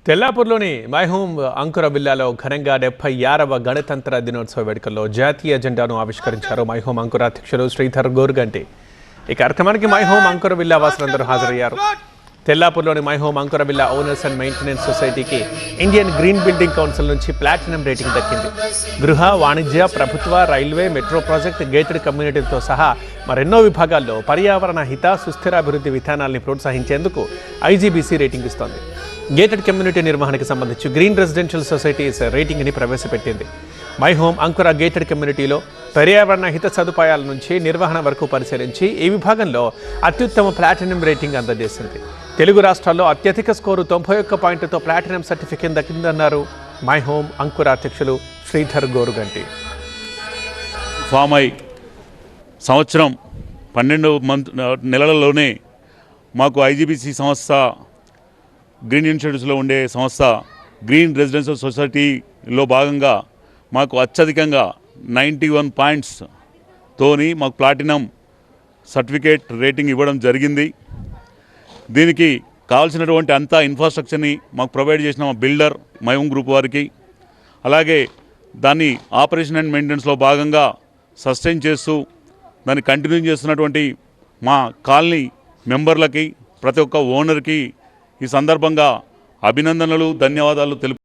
తెల్లాపూర్లోని my home అంకురవిల్లాలో ఘనంగా 76వ గణతంత్ర దినోత్సవ వేడుకల్లో జాతీయ జెండాను ఆవిష్కరించారు మై హోమ్ అంకుర అధ్యక్షులు శ్రీధర్ గోర్గంటి. ఈ కార్యక్రమానికి మై హోమ్ అంకురవిల్లా వాసులందరూ హాజరయ్యారు. తెల్లాపూర్లోని my home Ankura Villa owners and maintenance సొసైటీకి ఇండియన్ గ్రీన్ బిల్డింగ్ కౌన్సిల్ నుంచి ప్లాటినం రేటింగ్ దక్కింది. గృహ, వాణిజ్య, ప్రభుత్వ, రైల్వే, మెట్రో ప్రాజెక్ట్, గేటెడ్ కమ్యూనిటీలతో సహా మరెన్నో విభాగాల్లో పర్యావరణ హిత, సుస్థిర అభివృద్ధి విధానాల్ని ప్రోత్సహించేందుకు ఐజీబీసీ రేటింగ్ ఇస్తోంది. గేటెడ్ కమ్యూనిటీ నిర్వహణకు సంబంధించి గ్రీన్ రెసిడెన్షియల్ సొసైటీస్ రేటింగ్ని ప్రవేశపెట్టింది. మై హోమ్ అంకుర గేటెడ్ కమ్యూనిటీలో పర్యావరణ హిత సదుపాయాల నుంచి నిర్వహణ వరకు పరిశీలించి ఈ విభాగంలో అత్యుత్తమ ప్లాటినం రేటింగ్ అందజేసింది. తెలుగు రాష్ట్రాల్లో అత్యధిక స్కోరు 91 పాయింట్లతో ప్లాటినం సర్టిఫికేట్ దక్కిందన్నారు మై హోమ్ అంకుర అధ్యక్షులు శ్రీధర్ గోరుగంటి. ఫామ్ అయి సంవత్సరం 12 నెలలలోనే మాకు ఐజీబీసీ సంస్థ, గ్రీన్ ఇన్స్టిట్యూట్స్లో ఉండే సంస్థ గ్రీన్ రెసిడెన్షియల్ సొసైటీలో భాగంగా మాకు అత్యధికంగా 91 పాయింట్స్తోని మాకు ప్లాటినం సర్టిఫికేట్ రేటింగ్ ఇవ్వడం జరిగింది. దీనికి కావాల్సినటువంటి అంతా ఇన్ఫ్రాస్ట్రక్చర్ని మాకు ప్రొవైడ్ చేసిన మా బిల్డర్ మై హోమ్ గ్రూప్ వారికి, అలాగే దాన్ని ఆపరేషన్ అండ్ మెయింటెనెన్స్లో భాగంగా సస్టైన్ చేస్తూ దాన్ని కంటిన్యూ చేస్తున్నటువంటి మా కాలనీ మెంబర్లకి, ప్రతి ఒక్క ఓనర్కి ఈ సందర్భంగా అభినందనలు, ధన్యవాదాలు తెలుపు.